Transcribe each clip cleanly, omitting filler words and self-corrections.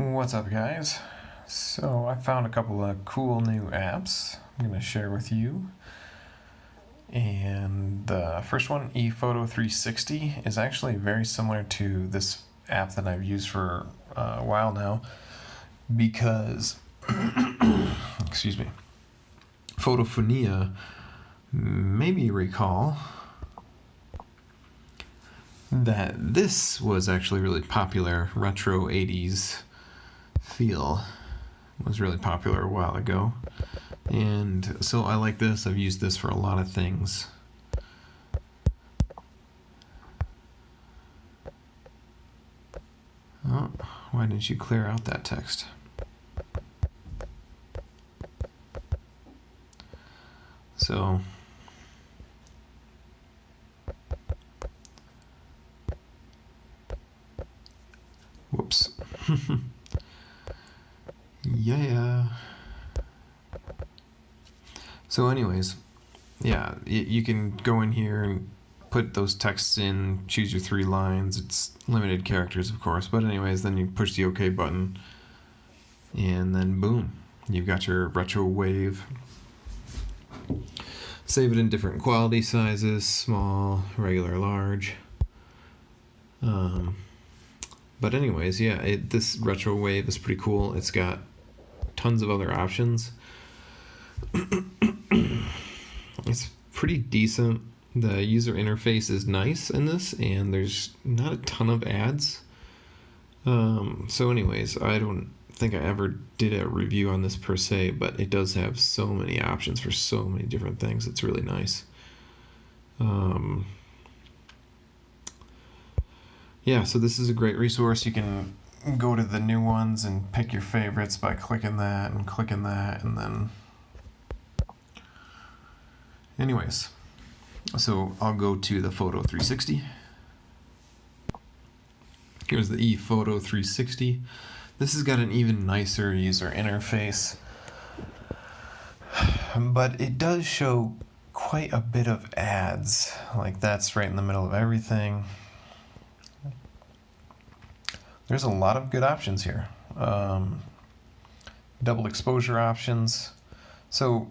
What's up, guys? So, I found a couple of cool new apps I'm going to share with you. And the first one, Photo 360, is actually very similar to this app that I've used for a while now because, excuse me, Photo Funia, maybe you recall that this was actually really popular. Retro 80s feel was really popular a while ago, and so I like this. I've used this for a lot of things. Oh, why didn't you clear out that text? So whoops. Yeah. So anyways, yeah, you can go in here and put those texts in, choose your 3 lines. It's limited characters, of course, but anyways, then you push the OK button, and then boom, you've got your retro wave. Save it in different quality sizes, small, regular, large. But anyways, yeah, this retro wave is pretty cool. It's got tons of other options. It's pretty decent. The user interface is nice in this, and there's not a ton of ads. So anyways, I don't think I ever did a review on this per se, but it does have so many options for so many different things. It's really nice. Yeah, so this is a great resource. You can go to the new ones and pick your favorites by clicking that and clicking that, and then anyways, so I'll go to the Photo 360. Here's the Photo 360. This has got an even nicer user interface, but it does show quite a bit of ads. Like, that's right in the middle of everything. There's a lot of good options here. Double exposure options. So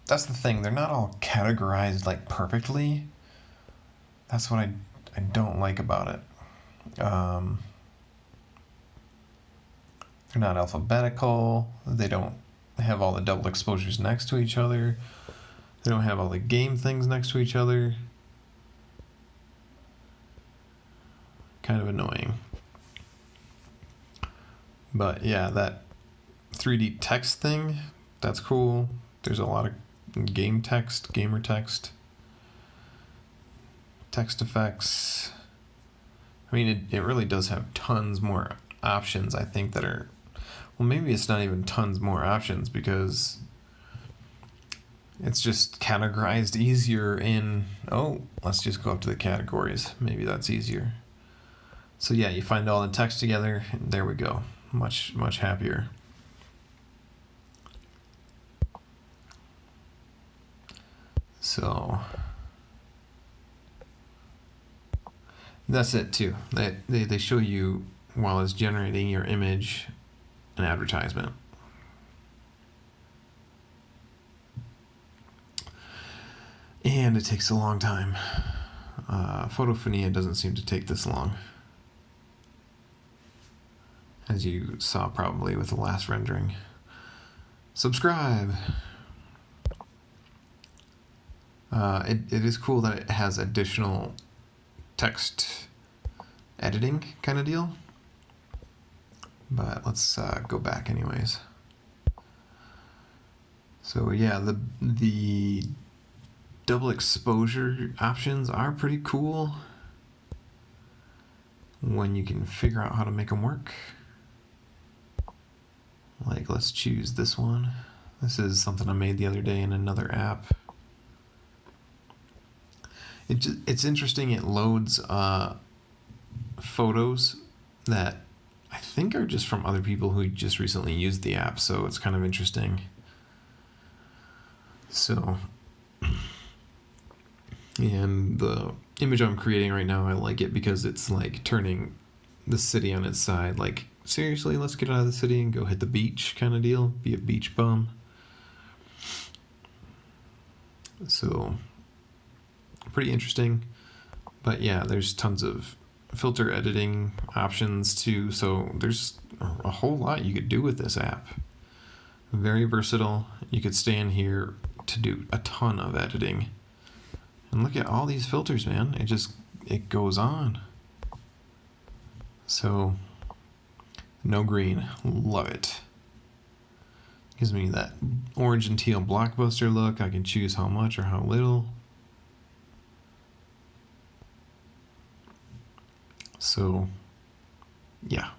that's the thing. They're not all categorized like perfectly. That's what I don't like about it. They're not alphabetical. They don't have all the double exposures next to each other. They don't have all the game things next to each other. Kind of annoying. But yeah, that 3D text thing, that's cool. There's a lot of game text, gamer text, text effects. I mean, it really does have tons more options, I think, that are... Well, maybe it's not even tons more options, because it's just categorized easier in... Oh, let's just go up to the categories. Maybe that's easier. So yeah, you find all the text together, and there we go. Much, much happier. So that's it too. They show you, while it's generating your image, an advertisement. And it takes a long time. Photo Funia doesn't seem to take this long, as you saw probably with the last rendering. Subscribe! It is cool that it has additional text editing kind of deal. But let's go back anyways. So yeah, the double exposure options are pretty cool when you can figure out how to make them work. Like, let's choose this one. This is something I made the other day in another app. It's interesting. It loads photos that I think are just from other people who just recently used the app, so it's kind of interesting. So, and the image I'm creating right now, I like it because it's like turning the city on its side, like seriously, let's get out of the city and go hit the beach kind of deal. Be a beach bum. So, pretty interesting. But yeah, there's tons of filter editing options too. So there's a whole lot you could do with this app. Very versatile. You could stay in here to do a ton of editing. And look at all these filters, man. It goes on. So, no green. Love it. Gives me that orange and teal blockbuster look. I can choose how much or how little. So, yeah.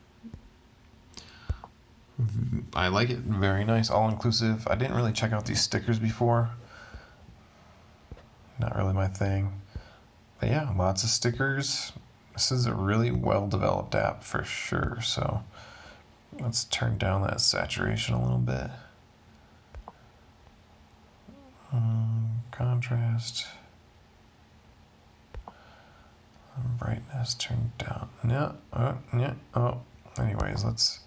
I like it. Very nice, all-inclusive. I didn't really check out these stickers before. Not really my thing. But yeah, lots of stickers. This is a really well-developed app for sure. So let's turn down that saturation a little bit. Contrast. Brightness turned down. Anyways, let's.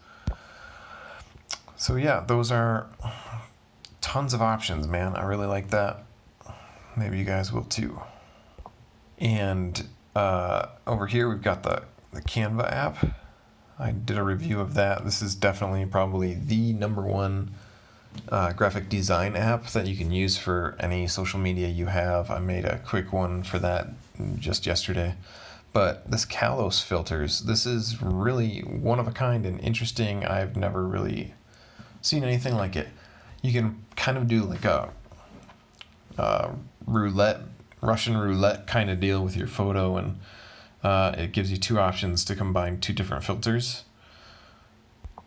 So yeah, those are tons of options, man. I really like that. Maybe you guys will too. And over here we've got the Canva app. I did a review of that. This is definitely probably the number one graphic design app that you can use for any social media you have. I made a quick one for that just yesterday. But this Kalos filters, this is really one of a kind and interesting. I've never really seen anything like it. You can kind of do like a Russian roulette kind of deal with your photo, and it gives you two options to combine two different filters.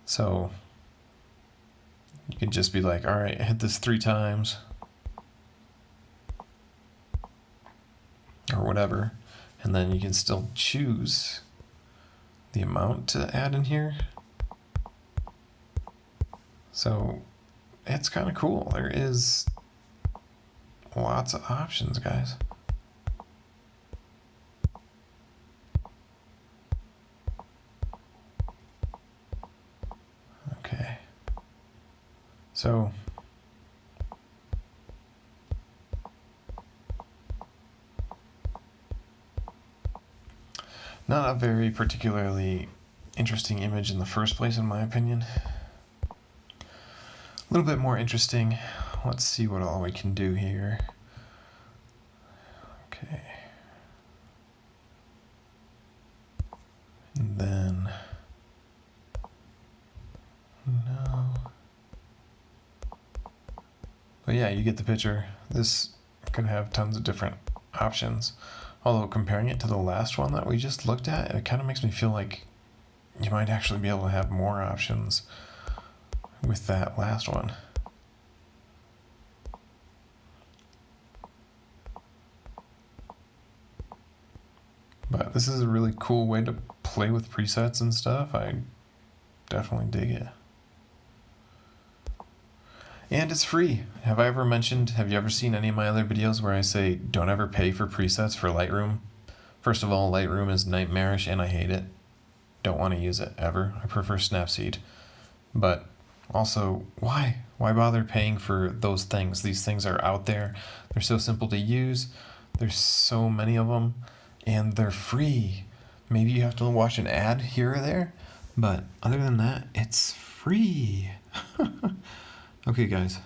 So you can just be like, all right, hit this 3 times or whatever, and then you can still choose the amount to add in here. So it's kind of cool. There is lots of options, guys. Okay. So not a very particularly interesting image in the first place, in my opinion. A little bit more interesting. Let's see what all we can do here. Okay. And then, no. But yeah, you get the picture. This could have tons of different options. Although comparing it to the last one that we just looked at, it kind of makes me feel like you might actually be able to have more options with that last one. But this is a really cool way to play with presets and stuff. I definitely dig it. And it's free. Have you ever seen any of my other videos where I say don't ever pay for presets for Lightroom? First of all, Lightroom is nightmarish and I hate it. Don't want to use it ever. I prefer Snapseed. But also, why? Why bother paying for those things? These things are out there. They're so simple to use. There's so many of them. And they're free. Maybe you have to watch an ad here or there. But other than that, it's free. Okay, guys.